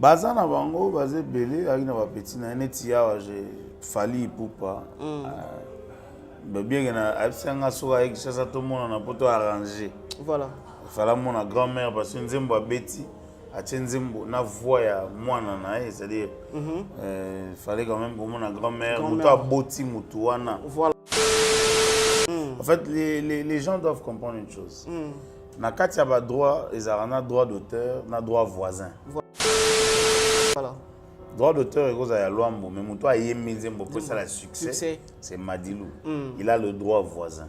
baza na bango baze belé avec na ba petit na neti ya je fali poupa bien que na absanga so avec ça tout monde na poto arranger Voilà. fala mon grand-mère parce que nzembo abeti a nzembo na voix ya mwana na c'est-à-dire fallait quand même que mon grand-mère muto aboti mutu wana. Voilà. En fait les gens doivent comprendre une chose. Na kati ya ba droit ezarana droit d'auteur na droit voisin. Voilà. Droit d'auteur est cause à Luambo, mais mon toit est Mizembo pour ça le succès. C'est Madilou. Il a le droit voisin.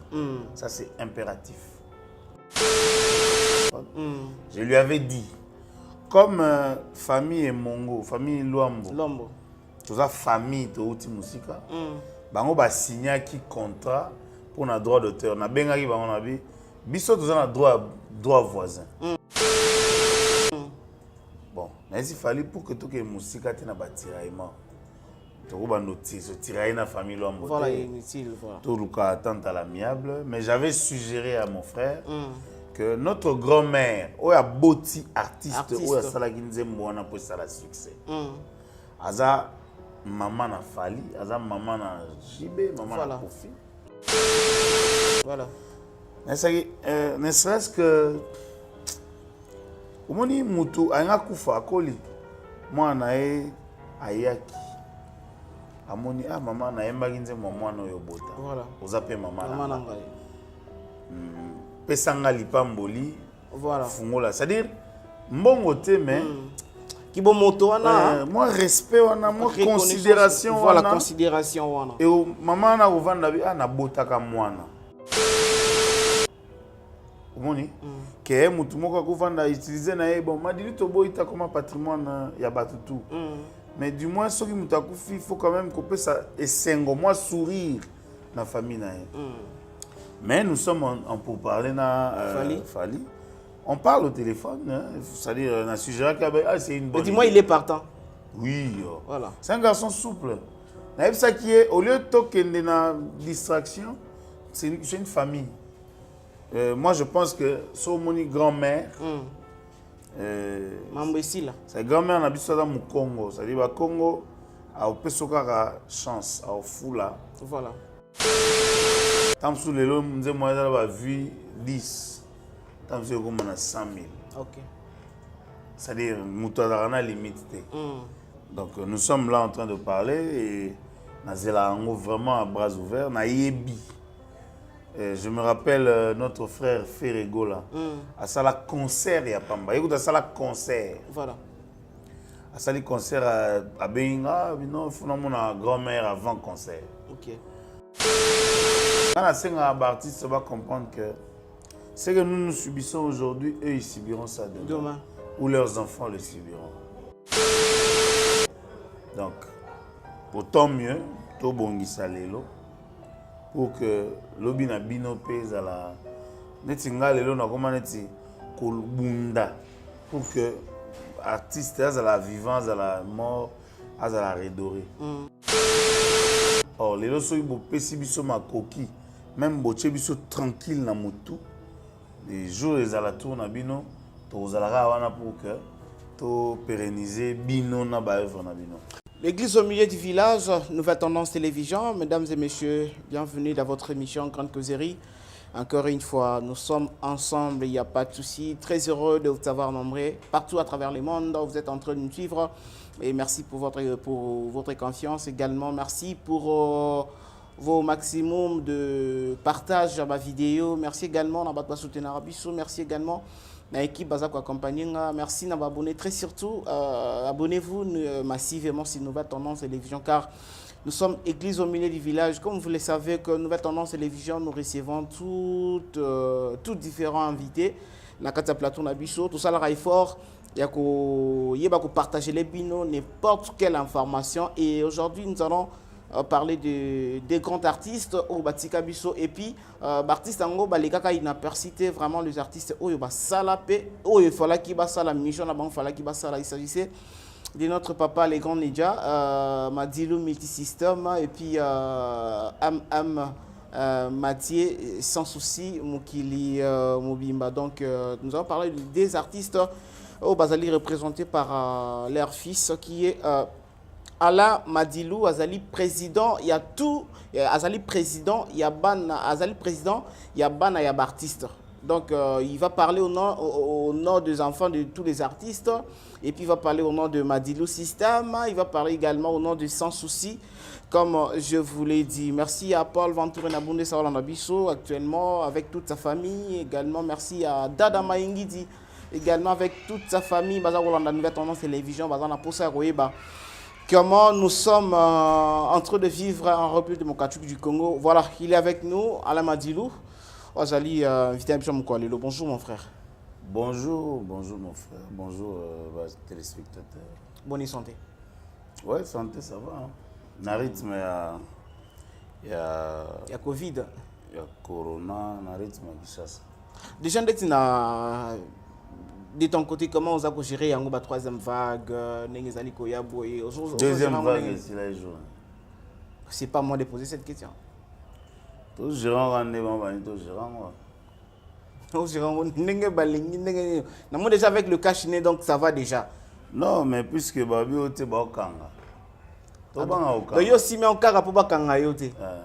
Ça c'est impératif. Je lui avais dit, comme famille Mongo, famille Luambo, tout ça famille de Outi Musika, bango ba signer qui contrat pour un droit d'auteur. Na benga qui bango na bi, biso tout ça na droit voisin. Bon, mais il fallait pour que tout que musique ait na batiraillement. Tu vois notice, tirailler na famille Luambo. Voilà, inutile, voilà. Tout le cas attente à l'amiable, mais j'avais suggéré à mon frère que notre grand-mère, ou a boti artiste, ou a salaginze moana pour ça la succès. Aza maman na Fali, aza maman na Jibé, maman na Kofi. Voilà. Ne serait-ce que omoni mutu anga kufa akoli mwana e ayaki amoni mama na yembaki nzembo mwana oyo bota voilà oza pe mama na ngai pesanga lipamboli voilà fungola c'est-à-dire mbongo te mais kibo moto wana moi respect wana moi considération voilà considération wana et mama na kovanda bi na botaka mwana omoni que mutu moko akovanda utiliser na bon madili to boita comme patrimoine ya batutu mais du moins ce qui mutu akufi il faut quand même couper ça et sengo moi sourire na famille na mais nous sommes en pour parler na Fali on parle au téléphone c'est-à-dire na sujet c'est une bonne dis-moi il est partant oui voilà c'est un garçon souple na ça qui est au lieu de toquer na distraction c'est une famille. Moi, je pense que son grand-mère, sa grand-mère n'a pas dans le Congo. C'est-à-dire que le Congo a une chance, a une foula. Voilà. Tant que les gens ont vu 10, tant que les gens ont 100 000. Ok. C'est-à-dire que nous avons une limite. Donc, nous sommes là en train de parler et nous avons vraiment à bras ouverts. Nous avons je me rappelle notre frère Ferrego là, à ça la concert et à Pamba. Écoute, à ça la concert. Voilà. À ça les concerts à Benga, non, il faut mon grand-mère avant concert. Ok. Quand la artiste va comprendre que ce que nous subissons aujourd'hui, eux ils subiront ça demain. Ou leurs enfants le subiront. Donc, pour tant mieux, tout bon salelo. Pour que lobi na bino pesa la neti ngalelo na koma neti kolbunda pour que artiste à la vivance à la mort à la redorer. Or les loso ibo pesi biso makoki même boche biso tranquille na mutu les jours les alentours na bino to zalaka wana pour que to pérenniser bino na ba œuvre na bino. L'église au milieu du village, Nouvelle Tendance Télévision. Mesdames et messieurs, bienvenue dans votre émission Grande Causerie. Encore une fois, nous sommes ensemble, il n'y a pas de souci. Très heureux de vous avoir nombreux partout à travers le monde. Vous êtes en train de nous suivre. Et merci pour votre confiance également. Merci pour vos maximums de partage à ma vidéo. Merci également à votre soutenir. Merci également à l'équipe Bazako accompagner. Merci à abonner. Très surtout, abonnez-vous massivement sur Nouvelle Tendance Télévision car nous sommes église au milieu du village. Comme vous le savez, que Nouvelle Tendance Télévision, nous recevons tous différents invités. La carte plateau Nabiso, tout ça, là, est fort. Il y a partager les binos, n'importe quelle information. Et aujourd'hui, nous allons parler des grands artistes au Batika Biso et puis artistes ango balekaka inapercité vraiment les artistes oyo basala pe oyo fala ki basala mission na bango fala ki basala. Il s'agissait de notre papa les grands Nedja Madilou Multisystem et puis Mathieu sans souci Mukili Mobimba. Donc nous allons parler des artistes au Bazali représenté par leur fils qui est Alain Madilou, Azali président, il y a tout, Azali président, il y a Azali président, il y a Bana, il y a artiste. Donc il va parler au nom des enfants de tous les artistes, et puis il va parler au nom de Madilou System, il va parler également au nom de Sans Souci, comme je vous l'ai dit. Merci à Paul Ventura Nabunde Sawalandabiso, actuellement avec toute sa famille, également merci à Dada Maingidi, également avec toute sa famille, Baza Rolanda Nouvelle Tendance Télévision, Baza Naposa Roeba. Comment nous sommes en train de vivre en République démocratique du Congo. Voilà, il est avec nous, Alain Madilou. Ozali, invité à Mkwalelo. Bonjour mon frère. Bonjour mon frère. Bonjour téléspectateurs. Bonne santé. Ouais, santé, ça va. Hein. Na rythme, il y a Covid. Il y a Corona, na rythme qui chasse. Déjà, de ton côté, comment on a géré la troisième vague? Deuxième vague, c'est la journée. C'est pas moi de poser cette question. Tout gérant rendez-vous, tout gérant. Déjà avec le cache-nez, donc ça va déjà. Non, mais puisque Babi était Bakanga. Donc il y a aussi mis en cas pour Bakanga.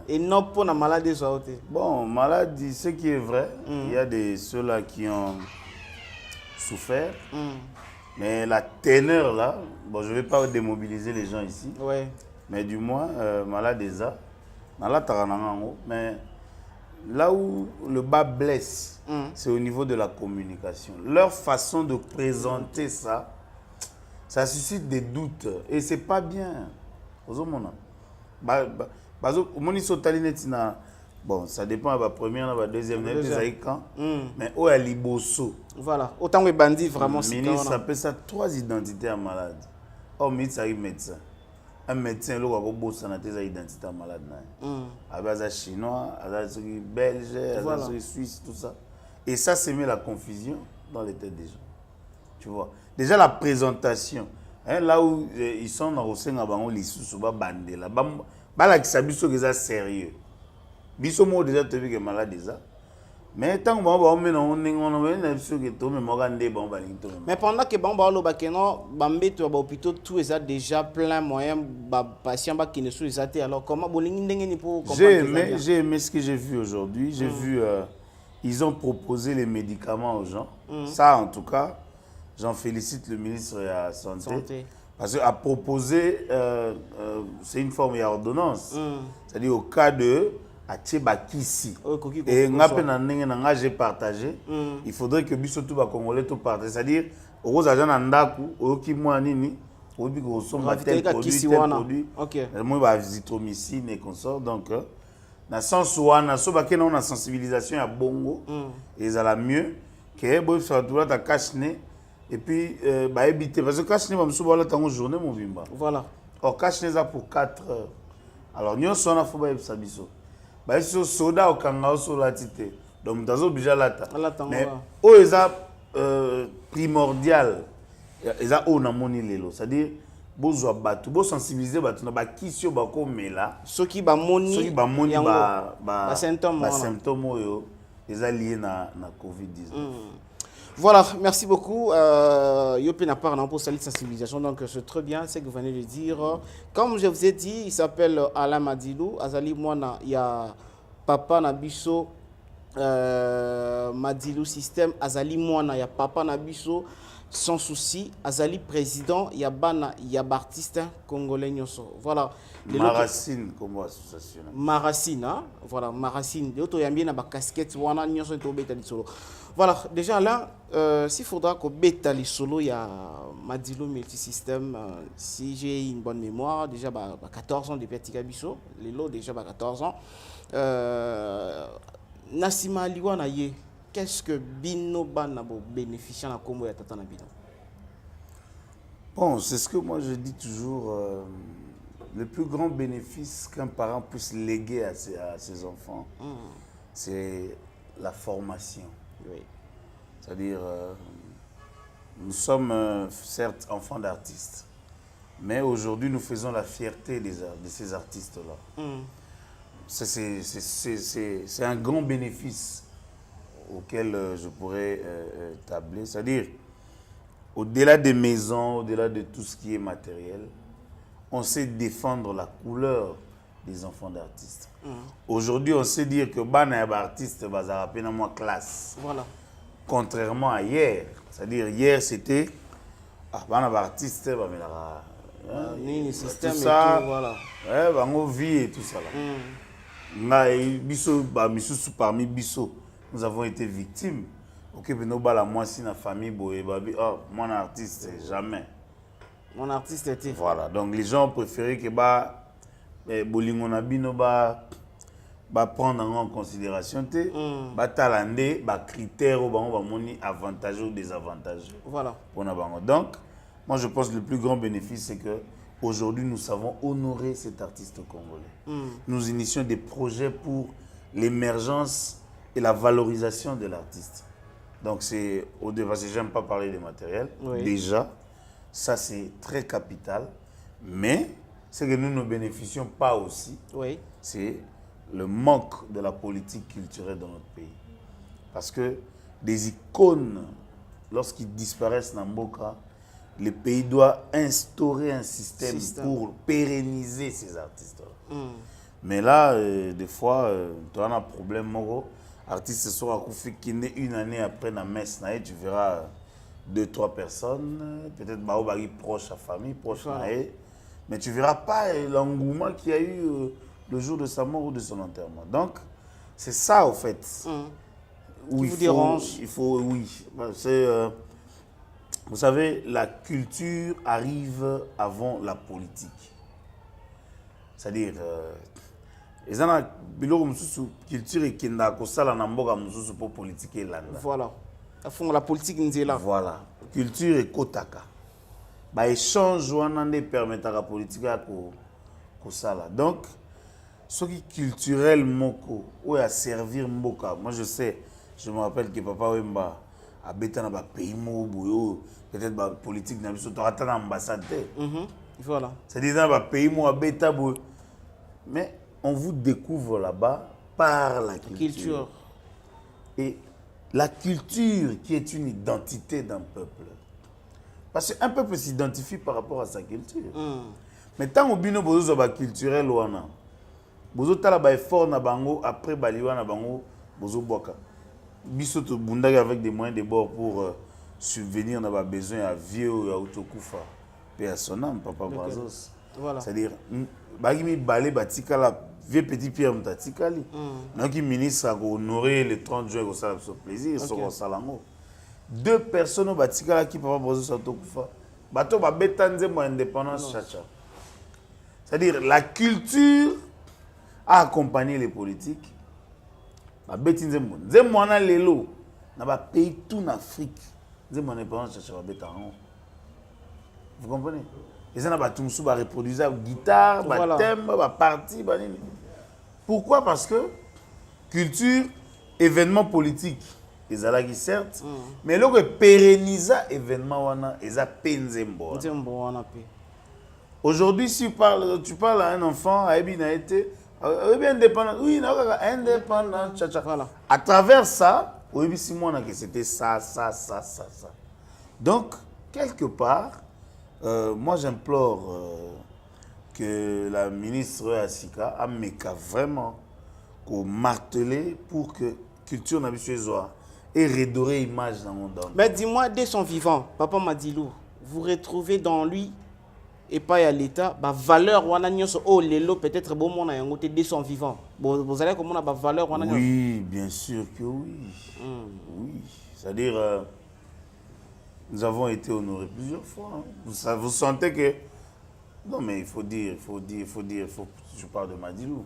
Et non pour la maladie. Bon, maladie, ce qui est vrai, il y a ceux-là qui ont souffert. Mais la teneur là, bon, je ne vais pas démobiliser les gens ici. Ouais. Mais du moins, malade des a. Mais là où le bas blesse, c'est au niveau de la communication. Leur façon de présenter ça, ça suscite des doutes. Et c'est pas bien. Bon, ça dépend de la première, de la deuxième, mais où est Liboso? Voilà. Autant que bandit, vraiment. Le ministre appelle ça 3 identités à malade. Oh, médecin, médecin. Un médecin, il a une identité à malade. Il y a chinois, il y a belge, il y a suisse, tout ça. Et ça, c'est mis la confusion dans les têtes des gens. Tu vois. Déjà, la présentation. Hein, là où ils sont dans le Sénégal, ils sont bandés. Là, c'est sérieux. Biso mo déjà te vu que malade déjà. Mais tant que on mais pendant que bon lo bakeno bambe to ba hôpital tout ça déjà plein moyen ba patient ba qui ne sont exaté alors comment bolingi ndenge ni pour comprendre. J'ai aimé ce que j'ai vu aujourd'hui. J'ai vu ils ont proposé les médicaments aux gens. Ça en tout cas, j'en félicite le ministre de la Santé. Parce qu'à proposer c'est une forme d'ordonnance. C'est-à-dire au cas de et j'ai partagé. Il faudrait que Biso tout Congolais tout partage. C'est-à-dire, aux agents Nandaku, aux qui moi nini, au but qu'on somme tel produit, moi va azithromycine et consort. Donc, dans le sens où on a une sensibilisation à Bongo, et ça la mieux que bon ça doit être cache-nez et puis bah éviter parce que cache-nez va me souvoir là tant journée mon bimba. Voilà. Or cache-nez ça pour 4 heures. Alors nous on a faut pas ça biso. Bah si soda au kanga sur la tité donc dans obligé là mais oh ça primordial ça on a moni lelo c'est-à-dire besoin batu beau sensibiliser batu na ba kisio ba ko mela ceux qui ba moni ba symptômes yo les liés na Covid-19. Voilà, merci beaucoup. Yopi n'a pas pour cette sensibilisation, donc c'est très bien ce que vous venez de dire. Comme je vous ai dit, il s'appelle Alain Madilou. Azali Mwana, il y a Papa Nabiso Madilou System. Azali Mwana, il y a Papa Nabiso Sans Souci. Azali président, il y a Bana, il y a artiste congolais. Voilà. Maracine comme association. Maracine, hein? Voilà, Maracine. D'autres, il y a bien casquette. Voilà, déjà là, s'il faudra qu'on bêta les solos, il y a Madilou Multisystème. Si j'ai une bonne mémoire, déjà 14 ans de Petit Gabisso, les lots déjà 14 ans. Nassima Liwana, qu'est-ce que Bino Banabo bénéficie à la Combo et à Tatana Bino? Bon, c'est ce que moi je dis toujours. Le plus grand bénéfice qu'un parent puisse léguer à ses enfants, c'est la formation. Oui. C'est-à-dire, nous sommes certes enfants d'artistes, mais aujourd'hui nous faisons la fierté de ces artistes-là. C'est un grand bénéfice auquel je pourrais tabler. C'est-à-dire, au-delà des maisons, au-delà de tout ce qui est matériel, on sait défendre la couleur des enfants d'artistes. Aujourd'hui, on sait dire que bana artiste bazara pena moi classe. Voilà. Contrairement à hier, c'est-à-dire hier c'était bana artiste ba melara Ni système tout et ça, tout, voilà. ouais, bango vie et tout ça là. Ngai biso ba misusu parmi biso, nous avons été victimes. OK, beno bala moi si na famille boye babi mon artiste jamais. Mon artiste était. Voilà, donc les gens ont préféré que bolingo na bino prendre en considération te talande critères au bango moni avantageux ou désavantageux. Voilà. Donc moi je pense que le plus grand bénéfice c'est que aujourd'hui nous savons honorer cet artiste congolais. Nous initions des projets pour l'émergence et la valorisation de l'artiste. Donc c'est au départ, j'aime pas parler de matériel. Oui. Déjà, ça c'est très capital, mais ce que nous ne bénéficions pas aussi, oui, c'est le manque de la politique culturelle dans notre pays. Parce que des icônes, lorsqu'ils disparaissent dans Mboka, le pays doit instaurer un système pour pérenniser ces artistes-là. Mais là, des fois, tu as un problème, Moro. Artiste sera qui naît une année après la messe, tu verras 2-3 personnes, peut-être Baobari proche à famille, proche à mais tu ne verras pas l'engouement qu'il y a eu le jour de sa mort ou de son enterrement. Donc, c'est ça, au fait. Où il faut, oui. Vous savez, la culture arrive avant la politique. C'est-à-dire, les gens qui culture et qui n'a pas la namboka mususu pour politique et là. Voilà. La politique nous est là. Voilà. Culture et kotaka. Bah échange ouanande permet à la politique à ko sala. Donc ce qui culturel moko ou à servir mboka. Moi je me rappelle que papa Wemba a bêta na ba pays mo boyo peut-être ba politique na biso to atana ambassade. Voilà. C'est-à-dire dans ba pays mo a bêta boyo. Mais on vous découvre là-bas par la culture. Et la culture qui est une identité d'un peuple. Parce qu'un peuple s'identifie par rapport à sa culture. Mais tant que vous avez culturel, vous avez effort na bango après baliwa na bango bozo boka. Biso to bundaki avec des moyens de bord pour subvenir na ba besoin à vieux ya autokufa. Paix à son âme, papa Brazos. Voilà. C'est-à-dire bagimi balé batikala vieux petit Pierre mtatikali. Donc le ministre a honoré le 30 juin au salon plaisir sur salango. 2 personnes au batikala qui papa Brazos autokufa. Bato ba betanze mo indépendance chacha. C'est-à-dire la culture a accompagné les politiques. Ba betinze mo. Nzembo na lelo na ba pays tout en Afrique. Nzembo indépendance chacha ba betango. Vous comprenez? Les gens ont reproduit la guitare, le thème, la partie. Pourquoi? Parce que culture, événement politique, ils ont certes, mais là, pérenniser l'événement, ils ont penzembo. Aujourd'hui, si tu parles à un enfant, il a été indépendant. Oui, indépendant. À travers ça, c'était ça. Donc, quelque part, moi, j'implore que la ministre Asika a vraiment martelé pour que culture n'a pas et redorer l'image dans le monde. Mais dis-moi, dès son vivant, Papa Madilou, vous retrouvez dans lui et pas à l'État, la valeur peut-être bon monde a côté dès son vivant. Vous allez comment la valeur? Oui, bien sûr que oui. Oui, c'est-à-dire. Nous avons été honorés plusieurs fois. Vous sentez que... Non, mais il faut dire, je parle de Madilou.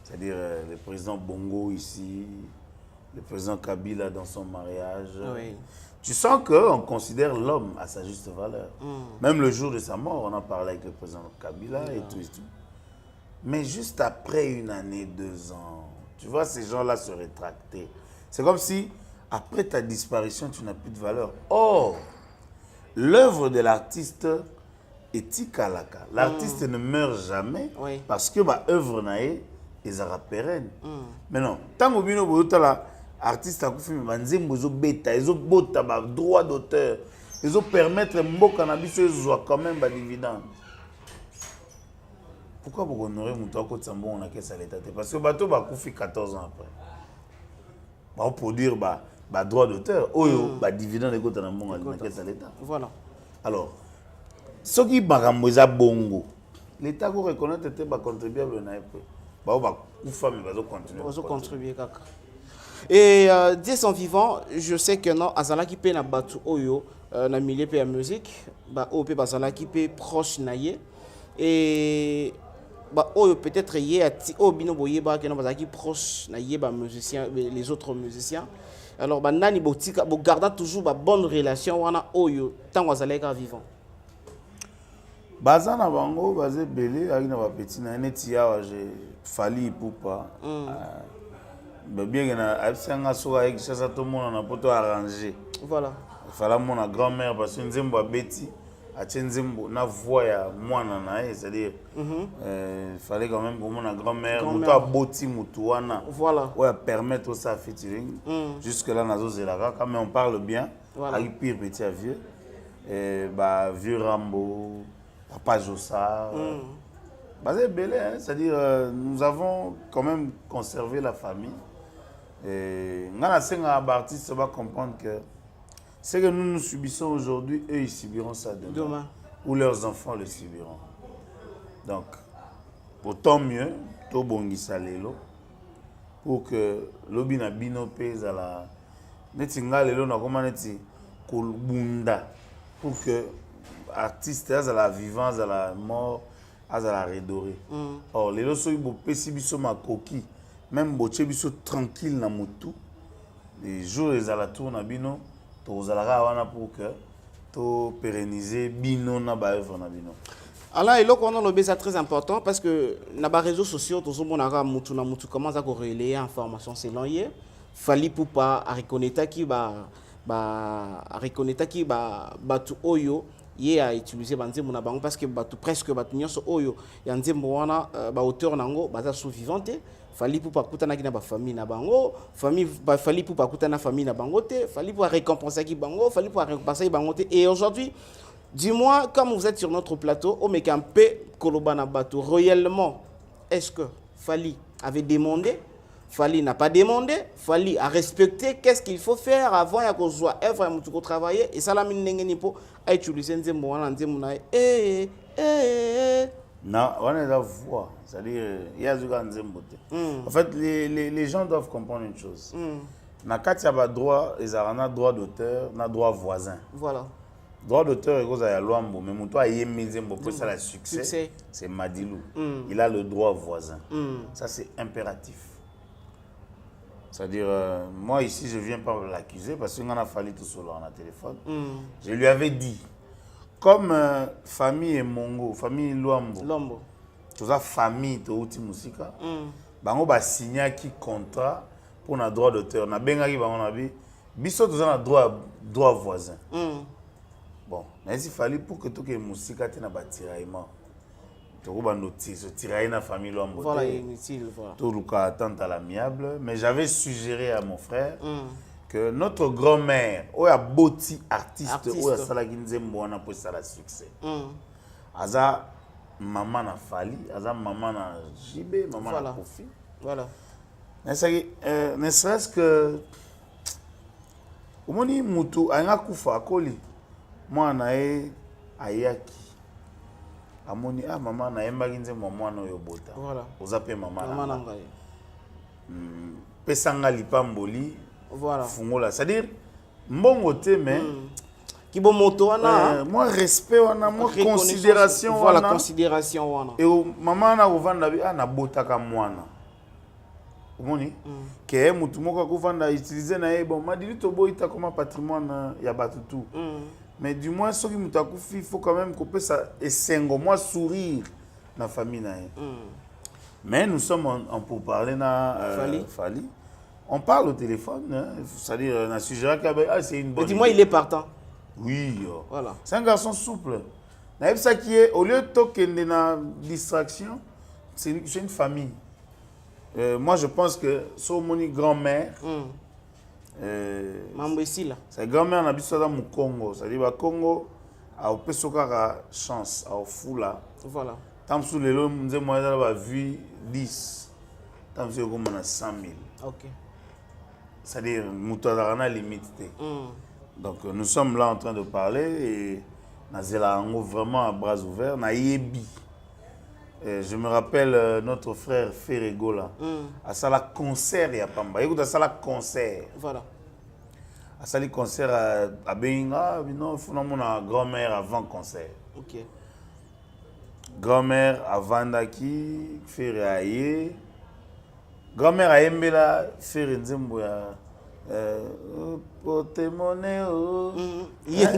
C'est-à-dire le président Bongo ici, le président Kabila dans son mariage. Oui. Tu sens qu'on considère l'homme à sa juste valeur. Même le jour de sa mort, on a parlé avec le président Kabila et tout. Mais juste après 1 année, 2 ans, tu vois ces gens-là se rétracter. C'est comme si, après ta disparition, tu n'as plus de valeur. Or, l'œuvre de l'artiste est tikalaka. L'artiste ne meurt jamais parce que ma œuvre est pérenne. Mais non, tant que vous l'artiste a fait un beta, ils ont droit d'auteur. ils ont permettre mboka na biso ezwa quand même ba dividende. Pourquoi vous honorez mon temps côté Sambo on a caisse à l'état? Parce que bateau va couper 14 ans après. Va produire ba droit d'auteur, ba dividende de côté na mbongo na caisse à l'état. Voilà. Alors, ce qui makambo eza bongo, l'état ko reconnaître te ba contribuable na epé. Ba kufa mais va continuer. Ozo contribuer kaka. Et dès son vivant, je sais que non azala ki pe na batu oyo na milieu pe ya musique, ba o pe bazala ki pe proche na ye et bah oh peut-être hier oh bino boye ba que non bazaki proche na ye ba musiciens les autres musiciens. Alors bah nani botika bo garda toujours ba bonne relation wana oyo tant wazaleka vivant. Baza na bango bazé belé avec na ba petit na neti ya je fali poupa. Bien que na absanga soka avec ça tout le monde na poto arranger. Voilà. Fala mon grand-mère parce que nzembo abeti a nzembo na voix ya mwana na c'est-à-dire fallait quand même que mon grand-mère muto aboti mutu wana. Voilà. Ouais permettre ça featuring. Jusque là nazo zelaka quand même on parle bien avec pire petit à vieux bah vieux Rambo Papa Jossa basé belé c'est-à-dire nous avons quand même conservé la famille. Et ngana senga artiste va comprendre que ce que nous subissons aujourd'hui, eux ils subiront ça demain. Ou leurs enfants le subiront. Donc, autant mieux, to bongisa lelo pour que l'obina bino pèse à la netinga lelo na koma neti kolbunda pour que artiste à la vivance à la mort à la redorer. Or lelo so ibo pesi biso makoki même boche biso tranquille na mutu les jours les à la tour na bino to zalaka wana pour que to pérenniser bino na ba œuvre na bino. Alors et là on a le c'est très important parce que na ba réseaux sociaux to zomonaka mutu na mutu commence à relayer information selon yé fali pour pas reconnaître qui reconnaître qui batu oyo yé a utilisé banzembo na bango parce que batu presque batu nyonso oyo ya nzembo wana ba auteur nango baza sous-vivante fali pour pas kutana ki na ba famille na bango famille fali pour pas kutana famille na bango te fali pour récompenser ki bango fali pour récompenser bango te et aujourd'hui dis-moi comme vous êtes sur notre plateau au mekampe kolobana bato réellement est-ce que Fally avait demandé Fally n'a pas demandé Fally a respecté qu'est-ce qu'il faut faire avant ya ko zwa œuvre ya mutu ko travailler et ça la mine ndenge nipo a utiliser nzembo wana nzembo na non, on est la voix, c'est-à-dire il y a du nzembo te. En fait les gens doivent comprendre une chose. Na kati ya ba droit ils ont droit d'auteur, na droit voisin. Voilà. Droit d'auteur, il y a loi, mais mon toit est nzembo pour ça le succès. C'est Madilou. Il a le droit voisin. Ça c'est impératif. C'est-à-dire, moi ici, je ne viens pas l'accuser parce qu'il en a fallu tout seul dans le téléphone. Je lui avais dit, comme famille Mongo, famille Luambo, toute la famille de Outi Musika, bango ba signé qui contrat pour un droit d'auteur. Na benga qui bango na bi, biso tous un droit voisin. Bon, mais il fallait pour que tout que Musika te na ba tiraillement. Tout ba notice, tirailler na famille Luambo. Voilà, inutile, voilà. Tout le cas attente à l'amiable, mais j'avais suggéré à mon frère que notre grand-mère, ou a boti artiste, ou a salagi nzembo wana pour ça la succès. Aza maman na Fally, aza maman na JB, maman na Kofi. Voilà. Ne serait-ce que omoni mutu anga kufa akoli mwana e ayaki amoni maman na yembaki nzembo mwana oyo bota. Voilà. Oza pe maman na ngai. Pesanga lipamboli. Voilà. Fungola, c'est-à-dire mbongo te mais qui bon moto wana moi respect wana moi considération wana. Voilà considération wana. Et maman na kovanda bi na botaka mwana. Omoni ke mutu moko kovanda utiliser na ye bon madili to boita comme patrimoine ya batutu. Mais du moins soki mutu akufi il faut quand même couper ça esengo moi sourire na famille na ye. Mais nous sommes en pour parler na Fally. On parle au téléphone, hein, c'est-à-dire on a suggéré que c'est une bonne. Dis-moi, il est partant. Oui. Voilà. C'est un garçon souple. Ça qui est au lieu de toquer de distraction, c'est une famille. Moi, je pense que son grand-mère, Mambo ici là. Sa grand-mère na biso dans Congo, c'est-à-dire ba Congo a pesoka chance a fula. Voilà. Tam sous le long nze moi dans ba vie 10. Tam sous comme na 100 000. OK. C'est-à-dire muto na limite. Donc nous sommes là en train de parler et Nazela Ango vraiment à bras ouverts na yebi. Je me rappelle notre frère Ferrego là. À sala concert ya Pamba. Écoute à sala concert. Voilà. À sala concert à Benga, non, il faut mon grand-mère avant concert. OK. Grand-mère avant Daki, Ferraillé. Grand-mère a aimé la Ferrenzembo ya Potemone oh.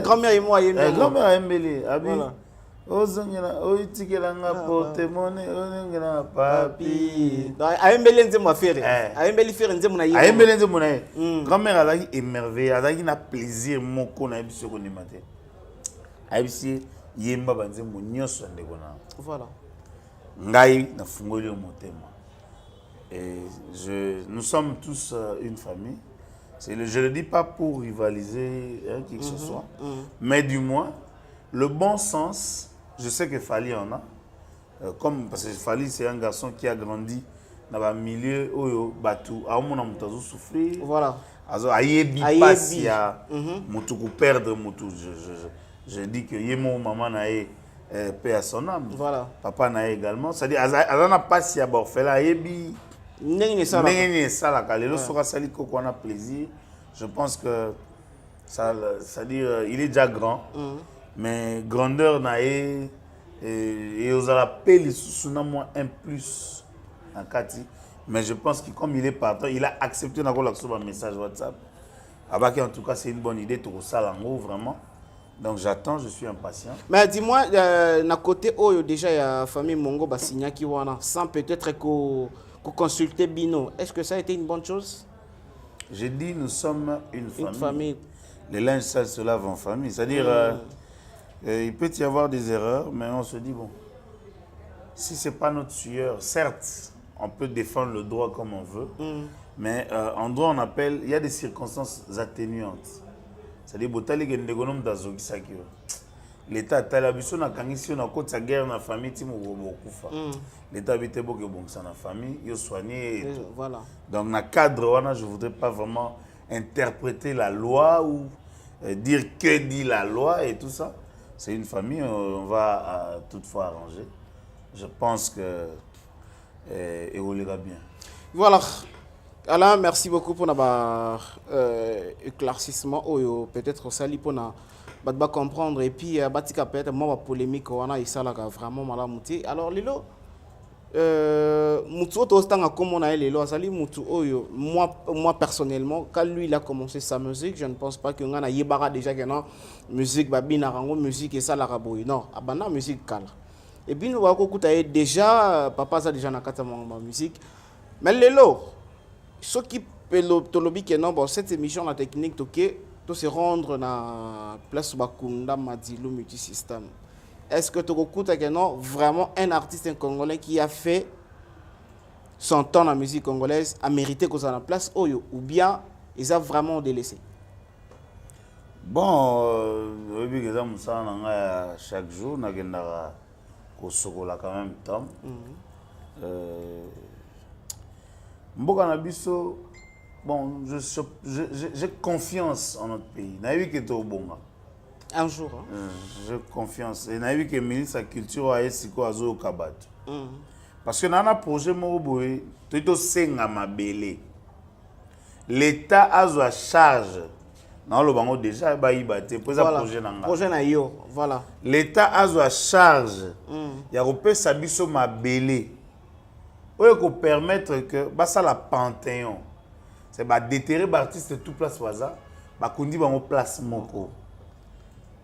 Grand-mère et moi grand-mère a aimé abi. Ozongela oitikela nga Potemone ozongela papi. Aembele nzembo afere. Aembele fere nzembo na ye. Aembele nzembo na ye. Grand-mère azaki émerveillée, azaki na plaisir moko na biso ko nimate. Ayebisi yemba banzembo nyonso ndeko na. Voilà. Ngai na fungoli o motema. Et nous sommes tous une famille. Je ne le dis pas pour rivaliser qui que ce soit, mais du moins, le bon sens, je sais que Fali en a. Parce que Fali, c'est un garçon qui a grandi dans un milieu où Batou a souffrir. Voilà. Ayebi passe ya mutuku perdre mutu. Je dis que yemo maman na paix à son âme. Voilà. Papa na également. C'est-à-dire azana passe ya borfela ayebi. N'engene ça la kalelo sera sali koko on a plaisir. Je pense que ça dire il est déjà grand. Mais grandeur na et aux appels sous moins un plus en Kati. Mais je pense que comme il est partant, il a accepté d'avoir un message WhatsApp. En tout cas, c'est une bonne idée, tout ça l'ango vraiment. Donc j'attends, je suis impatient. Mais dis-moi, na côté où déjà il y a famille Mongo Basigna qui wana sans peut-être que consulter Bino. Est-ce que ça a été une bonne chose? J'ai dit nous sommes une famille. Une famille. Les linges sales se lavent en famille. C'est-à-dire il peut y avoir des erreurs, mais on se dit bon, si c'est pas notre sueur, certes, on peut défendre le droit comme on veut, mais en droit on appelle, il y a des circonstances atténuantes. C'est-à-dire botali gendegonom dazokisaki. L'État talabiso na kangisi na kota guerre na famille timo bokufa. L'État habite beaucoup bon ça na famille, yo soigner et tout. Voilà. Donc dans cadre wana, je voudrais pas vraiment interpréter la loi ou dire que dit la loi et tout ça. C'est une famille, on va toutefois arranger. Je pense que évoluera bien. Voilà. Alain, merci beaucoup pour l'éclaircissement. Peut-être ça pour comprendre. Et puis, batika peut-être moi polémique on a ça là vraiment mal amouti. Alors Lilo, mutu tostanga comme on a Lilo, ça mutu oyo moi personnellement quand lui il a commencé sa musique, je ne pense pas que on a yebara déjà que non musique babina rango musique et ça la raboy. Non, abana musique kala. Et puis nous va écouter déjà papa ça déjà na kata ma musique. Mais Lilo ce qui peut tolobi que non bon cette émission la technique toké to se rendre na place Bakunda Madilu multisystème. Est-ce que tu écoutes que non vraiment un artiste congolais qui a fait son temps dans la musique congolaise a mérité qu'on soit en place ou bien ils ont vraiment délaissé? Bon, chaque jour na quand même temps. Mboka na biso, bon, j'ai confiance en notre pays. Un jour. J'ai confiance. Et j'ai vu que le ministre de la Culture a été au Kabat. Parce que dans un projet, l'État a à charge. Dans le bango déjà, voilà. L'État a à charge. Il y a un sabiso mabélé. Pour permettre que ça la Panthéon, c'est déterrer les artistes de toute place waza, kundi bango place moko.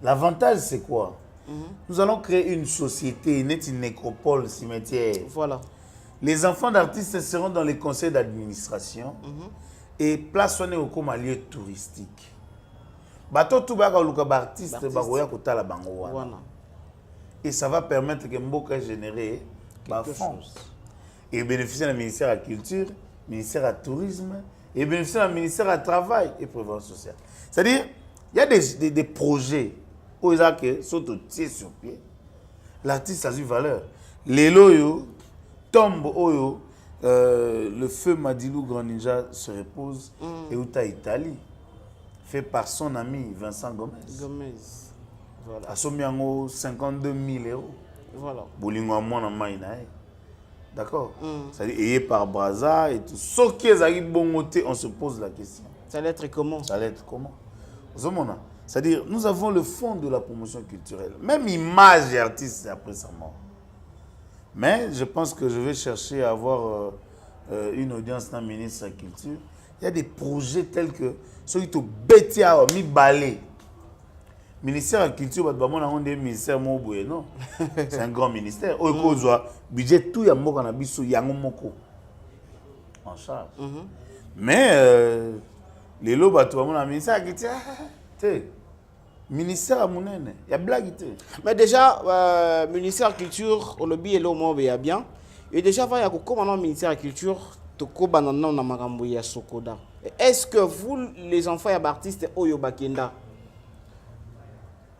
L'avantage c'est quoi? Nous allons créer une société, une nécropole, cimetière. Voilà. Les enfants d'artistes seront dans les conseils d'administration et place au comme un lieu touristique. Bato tout baka luka artiste bakoya kotala bango wana. Et ça va permettre que mboka générer fonds. Et bénéficier du ministère de la Culture, ministère du Tourisme et bénéficier d'un ministère à travail et prévoyance sociale. C'est-à-dire, il y a des projets où ils sont sur pied. L'artiste a une valeur. Les loyaux tombent au le feu Madilou Grand Ninja se repose et où ta Italie fait par son ami Vincent Gomez. Voilà. À Somiango 52 000 €. Voilà. Bolingo à moi d'accord. C'est-à-dire ayé par Braza et tout. Ce qui est bon côté, on se pose la question. Ça allait être comment? Ça allait être comment? C'est-à-dire, nous avons le fond de la promotion culturelle. Même image et artiste après sa mort. Mais je pense que je vais chercher à avoir une audience dans le ministre de la Culture. Il y a des projets tels que ceux qui ont bêté à mi balai. Ministère de la Culture, on des ministères non. C'est un grand ministère. Au budget tout y a moko na biso yango moko en charge. Mais les lots bato mon ministère de la Culture, ministère à monene, il y a blague. Mais déjà ministère de la Culture, au lobby et l'homme bien. Et déjà va y a comment le ministère de la Culture toko banana na makambo ya Sokoda. Est-ce que vous les enfants ya artistes oyo bakenda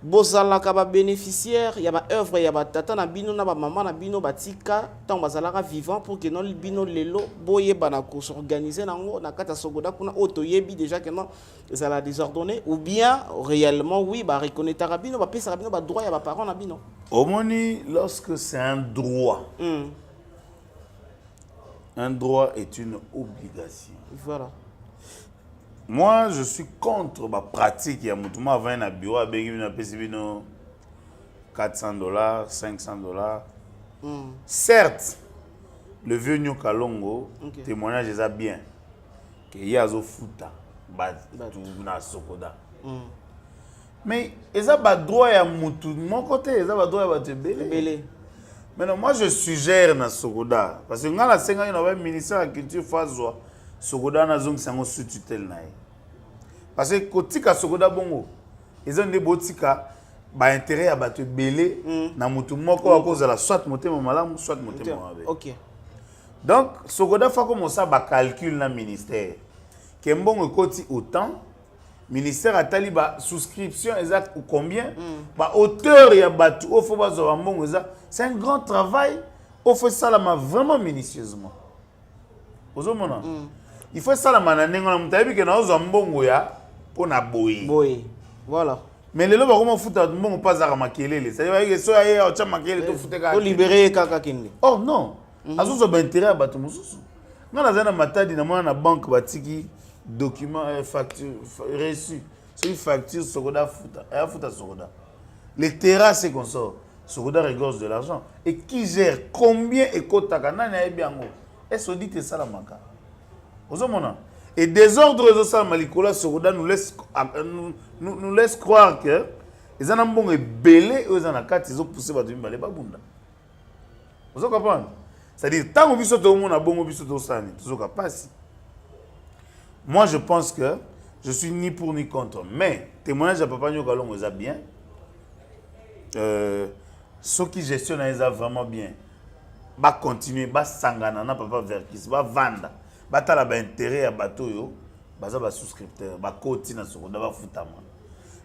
bozala ka ba bénéficiaire ya ba œuvre ya ba tata na bino na ba maman na bino batika tant bazalaka vivant pour que non bino lelo boye bana ko s'organiser nango na kata Sokoda kuna auto yebi déjà que non ça la désordonné ou bien réellement oui ba reconnaître bino ba pesa bino ba droit ya ba parents na bino. Omoni lorsque c'est un droit. Un droit est une obligation. Voilà. Moi, je suis contre la pratique. Il y a un bureau avec 400 $, 500 $. Certes, le vieux New Kalongo, témoignage est bien. Il y a un fouta, na Sokoda. Mais il y a un droit à Moutou. De mon côté, il y a un droit à Belé. Maintenant, moi, je suggère na Sokoda. Parce que quand la 5 ans, il y a un ministère de la Culture Fazoa. Sokoda na zong sango sous tutelle nae. Parce que kotika Sokoda bongo, ils ont des botika ba intérêt à battre belé na mutu moko à cause de la soit motema malamu soit motema mabe. OK. Donc Sokoda fa comme ça ba calcul na ministère. Que mbongo koti autant ministère atali ba souscription exact ou combien ba auteur ya batu au faut ba zo mbongo ça c'est un grand travail au faut ça là vraiment minutieusement. Ozomona. Il faut ça la manane ngona mutabi ke na ozo mbongo ya pona boyi. Voilà. Mais les loba comment fouta mbongo pas za makelele. Ça veut dire que so aye o cha makelele to futeka. To libérer kaka kende. Oh non. Azozo ba intérêt bato mususu. Ngana zana matadi na mwana na banque batiki document facture reçu. C'est une facture Sokoda futa. Ya futa Sokoda. Les terrasses et consorts. Sokoda regorge de l'argent. Et qui gère combien et kotaka nana ebiango. Est-ce audit ça la maka? Et désordre de ça, Malikola Sokoda nous laisse croire que les anambons est belé et les anakati ils ont poussé par une balé babunda. Vous comprenez? C'est-à-dire tant que vous monde a bon biso to sani, tout ça passe. Moi je pense que je suis ni pour ni contre, mais témoignage à Papa Nyokalongo est bien. Ceux qui gestionnent ça vraiment bien. Va continuer, va sangana na papa verkis, va vendre. Batala ba intérêt à bateau yo, baza ba souscripteur, ba koti na Sokoda ba futama.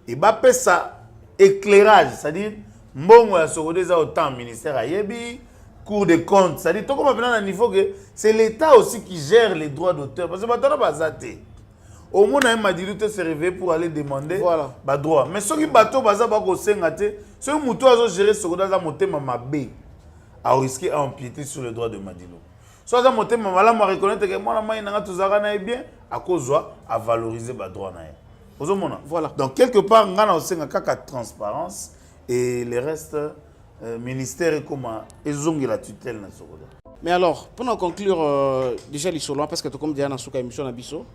Et ba pesa éclairage, c'est-à-dire mbongo ya Sokoda za autant ministère a yebi, cour des comptes, c'est-à-dire tout comme à niveau que c'est l'État aussi qui gère les droits d'auteur parce que batala bazate. Au moins un madilu te se réveiller pour aller demander ba droit. Mais ceux qui bateau baza ba ko sengate, ceux muto azo gérer Sokoda za motema mabe a risqué à empiéter sur le droit de Madilo. Soit ça monter ma malade à reconnaître que moi la main n'a tout ça bien à cause à valoriser le droit na. Voilà. Donc quelque part on a aussi une transparence et le reste ministère et comment ils ont la tutelle na Sokoda. Mais alors pour nous conclure déjà les solo parce que comme Diana Souka émission na biso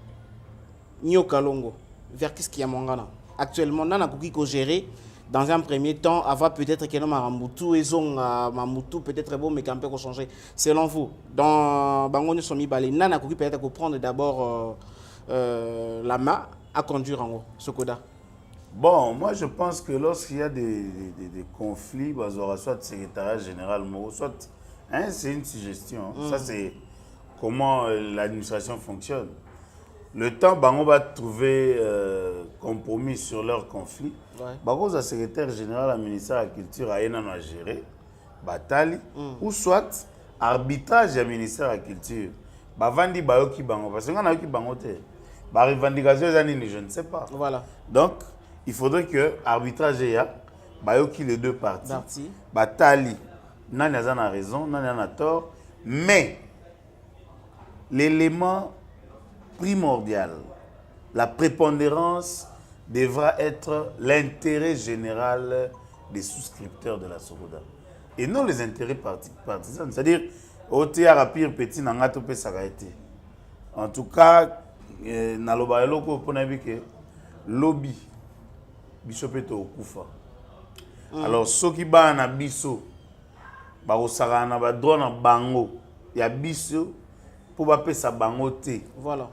Nyo Kalongo vers qu'est-ce qu'il y a mongana actuellement nana kuki ko gérer. Dans un premier temps, avant peut-être que nous Maramoutou et Zong Mamoutou peut-être bon mais quand peut changer. Selon vous, dans Bangoné Somi Balé, Nana Kouki peut-être prendre d'abord la main à conduire en haut, Sokoda. Bon, moi je pense que lorsqu'il y a des conflits, bah, aura soit secrétariat général, soit c'est une suggestion. Ça c'est comment l'administration fonctionne. le temps bango va trouver compromis sur leur conflit. Bango za secrétaire général à ministère de la culture a yena à gérer batali ou soit arbitrage du ministère de la culture. Ba vandi bayoki bango parce que on a yoki bango te. Ba revendication je ne sais pas. Voilà. Donc il faudrait que arbitrage ya bayoki les deux parties. Batali nani a raison, nani a tort, mais l'élément primordial, la prépondérance devra être l'intérêt général des souscripteurs de la Sokoda et non les intérêts partisans. C'est-à-dire, au théâtre pire petit nangato pe sakaete. En tout cas, naloba eloko pona bike lobby biso pe to kufa. Alors soki ba na biso ba osaka na ba droit na bango ya biso pour ba pesa bango te. Voilà.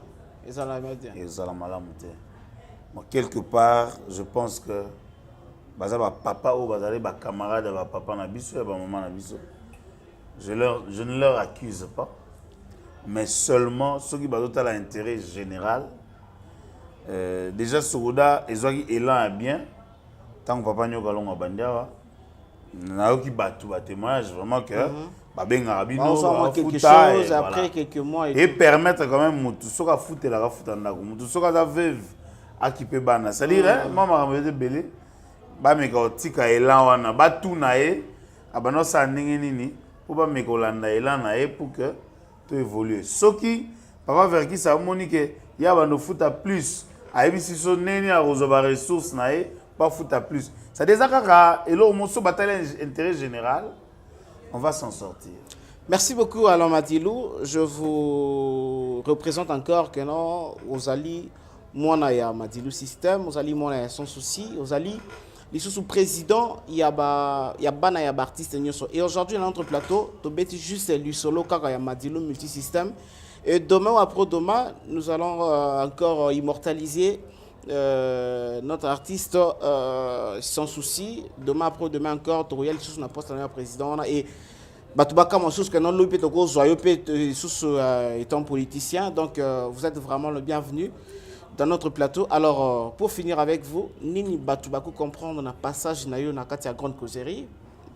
Et ça la média. Et ça la malamu te. Moi quelque part, je pense que baza ba papa ou bazali ba camarade ba papa na biso et ba maman na biso. Je ne leur accuse pas, mais seulement ceux qui ont l'intérêt général. Déjà, Sokoda, ils ont élan bien. Tant que papa n'y a pas de bandiawa, n'a qui battu témoignage vraiment que Babeng Arabino va quelque chose après quelques mois et permettre quand même tout ce qu'a foutu la foutandago, tout ce qu'a veuve à qui peut bana. C'est-à-dire, maman m'a dit belé, ba meka tika élan wana, ba tout nae, abano sa nini. Pour pas me colanda élan nae pour que tout évolue. Ce qui papa vers qui ça monique y a bano foot à plus. Aïbi si son neni a resoba ressources nae pas foot à plus. Ça déjà kaka et là au monceau bataille intérêt général, on va s'en sortir. Merci beaucoup Alain Madilou. Je vous représente encore que non aux alliés moi na ya Madilou système, aux alliés moi na sans souci, aux alliés les sous-présidents, il y a bana ya artiste et aujourd'hui dans notre plateau, to beti juste lui solo kaka ya Madilou multisystème et demain ou après-demain, nous allons encore immortaliser notre artiste sans souci. Demain après-demain encore, Toriel sous na poste de président et Batubaka mon sous que non lui peut to joyeux sous étant politicien donc vous êtes vraiment le bienvenu dans notre plateau. Alors, pour finir avec vous, Nini Batubaku comprendre na passage nayo na katia grande causerie,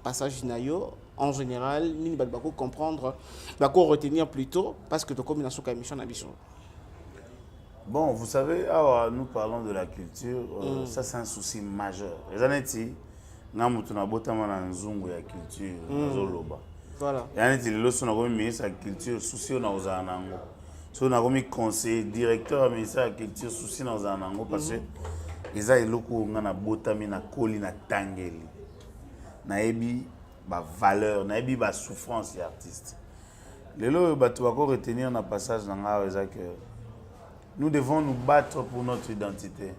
passage nayo en général, Nini Batubaku comprendre, bako retenir plutôt parce que to comme na souka émission na biso. Bon, vous savez, nous parlons de la culture, ça c'est un souci majeur. Les années ngamutu na botama na nzungu ya culture, nazoloba. Voilà. Yaneti le leçon na comme ministre de la culture, souci na ozana ngo. So na comme conseiller directeur du ministère de la culture souci dans un angle parce que les a eloko ngana botami na koli na tangeli na ebi ba valeur na ebi ba souffrance des artistes. Lelo batu bako retenir na passage na nga que nous devons nous battre pour notre identité.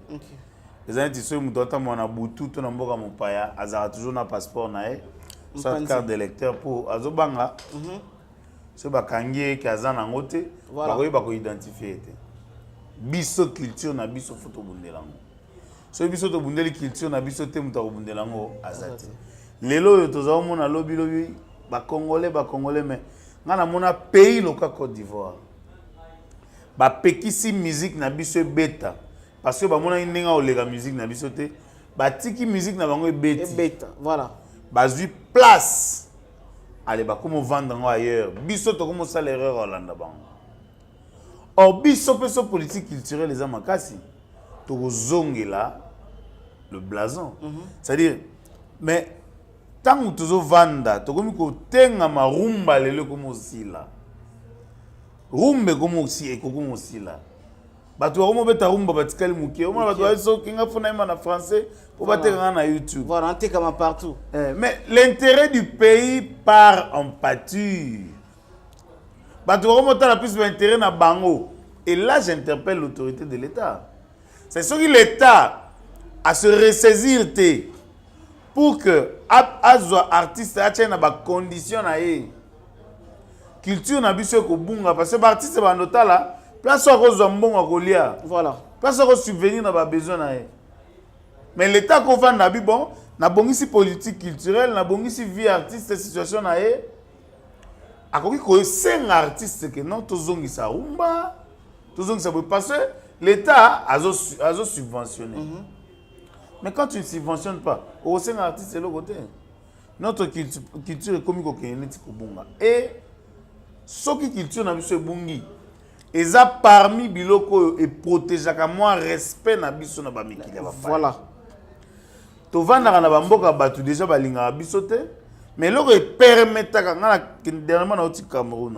Les années so mutota mona butu to na mboka mopaya azara toujours na passeport na e soit carte d'électeur pour azobanga. Ce bakangie qui a zana ngote, bakoye bako identifier te. Biso culture na biso photo bundelango. So biso to bundeli culture na biso te muta bundelango azate. Lelo yo toza mona lobi ba congolais mais ngana mona pays loka Côte d'Ivoire. Ba pekisi musique na biso beta parce que ba mona ndinga olega musique na biso te, ba tiki musique na bango beta. Voilà. Bazui place. Allez, bah, comment vendre ailleurs? Biso, to comment ça l'erreur Hollande bang. Or, biso, peso politique culturelle, les amakasi. To zonge là, le blason. C'est-à-dire, mais, tant que tu vanda, to comme ko tenga ma rumba lele comme aussi là. Rumbe comme aussi et comme aussi là. Bah, tu vas comment beta rumba batikali mukie. Au moins, bah, tu vas so kinga fona na français pour battre na YouTube. Voilà, on t'est comme partout. Mais l'intérêt du pays part en pâture. Bah, tu vas comment t'as la plus d'intérêt na bango. Et là, j'interpelle l'autorité de l'État. C'est sûr que l'État a se ressaisir pour que azwa artiste a tient na condition na ye. Culture na biso ko bunga parce que artiste ba nota là. Place à cause mbongo kolia. Voilà. Place à cause subvenir na ba besoin na ye. Mais l'État qu'on va na bon, na bongisi politique culturelle, na bongisi vie artiste situation na ye. Akoki ko 5 artistes que non tozongi sa rumba. Tout ça, ça peut passer. L'État a subventionné. Mais quand tu ne subventionnes pas, au sein de l'artiste, c'est le côté. Notre culture est comme et ce qui culture n'a pas bungi. Et ça parmi biloko et protéger comme moi respect na biso na bamikili ya bapa. Voilà. To vanda na bamboka batu déjà balinga biso te, mais loko e permettre ngana dernièrement na au Cameroun.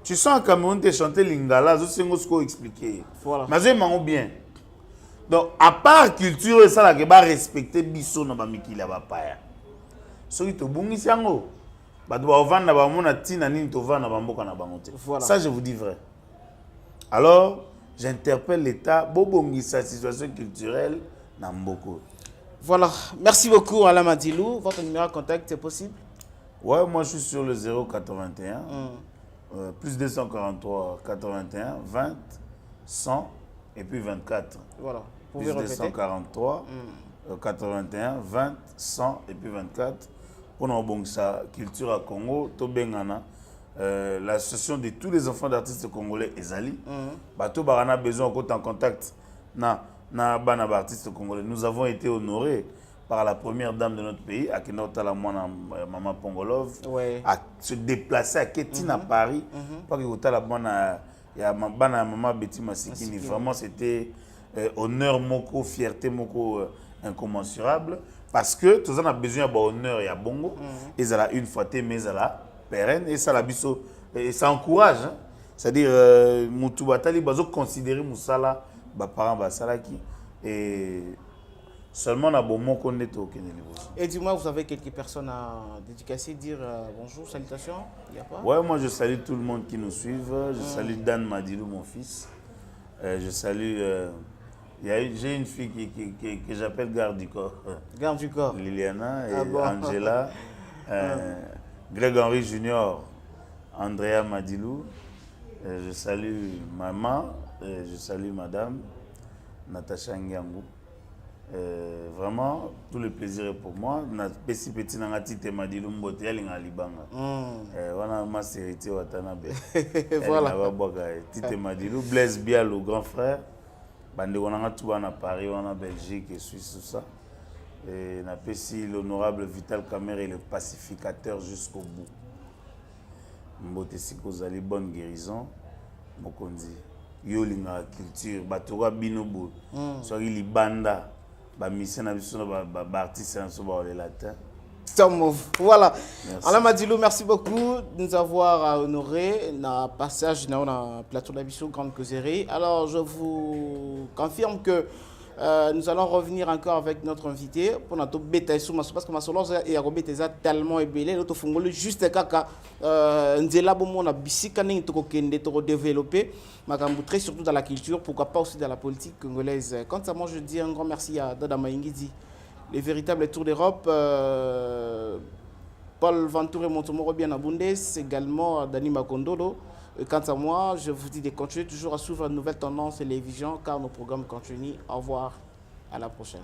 Tu sens Cameroun te chanter lingala, zo sengo ce qu'on expliquer. Voilà. Mais j'aime bien. Donc à part culture ça la que ba respecter biso na bamikili ya bapa. Soki to bungisi yango bato ba vanda ba mona tina nini to vanda bamboka na bango te. Ça je vous dis vrai. Alors, j'interpelle l'État, bobongi sa situation culturelle dans beaucoup. Voilà, merci beaucoup Alain Madilou. Votre numéro de contact, c'est possible? Ouais, moi je suis sur le 081, plus 243, 81, 20, 100 et puis 24. Voilà, vous plus pouvez répéter. 243, 81, 20, 100 et puis 24. Pour nous sa culture à Congo, Tobengana. L'association de tous les enfants d'artistes congolais Ezali. Bato Barana besoin d'être en contact na bana artistes congolais. Nous avons été honorés par la première dame de notre pays, Akinota la Maman Pongolov, à se déplacer à Kétine à Paris. Pas que la bana ya Maman Betty Masikini. Vraiment c'était honneur moko, fierté moko incommensurable parce que tous on a besoin d'honneur et à bongo. Ezala une fois mais ezala pérenne et ça la biso et ça encourage hein? C'est-à-dire mutu batali bazo considérer musala ba parents ba salaki et seulement na bon moko neto keneli. Et dis-moi, vous avez quelques personnes à dédicacer, dire bonjour, salutations? Il y a pas? Ouais, moi je salue tout le monde qui nous suit. Je salue Dan Madilou, mon fils. Je salue j'ai une fille que j'appelle garde du corps. Garde du corps. Liliana et Angela. Greg-Henri Junior, Andrea Madilou, je salue maman, je salue madame Natacha Ngiangou. Vraiment, tout le plaisir est pour moi. Petit petit Nangatite Madilou Mbote, Yalinga Libanga. Wana ma sérité Watanabe. Voilà. Tite Madilou, Blaise Bial, le grand frère. Bande Wananga Touana Paris, Wana Belgique et Suisse, tout ça. Et n'apprécie l'honorable Vital Kamer et le pacificateur jusqu'au bout. Mbote Siko Zali, bonne guérison. Mokondi. Yolinga culture, Batora Binobo. Soki Libanda. Ba mission na biso ba artiste na so ba le latin. Voilà. Alain Madilou, merci beaucoup de nous avoir honoré dans passage dans le plateau de la Bichon Grande Causerie. Alors, je vous confirme que nous allons revenir encore avec notre invité pour notre bêta sous parce que ma solo et a tellement ébélé l'autre fongolo juste kaka nzela bomo na bisika ningi to kende to développer makambu très surtout dans la culture, pourquoi pas aussi dans la politique congolaise. Quant à moi, je dis un grand merci à Dada Maingidi, les véritables tours d'Europe, Paul Ventour et Montomoro bien à Bundes, également Dani Makondolo. Quant à moi, je vous dis de continuer toujours à suivre une nouvelle tendance télévision car nos programmes continuent. Au revoir, à la prochaine.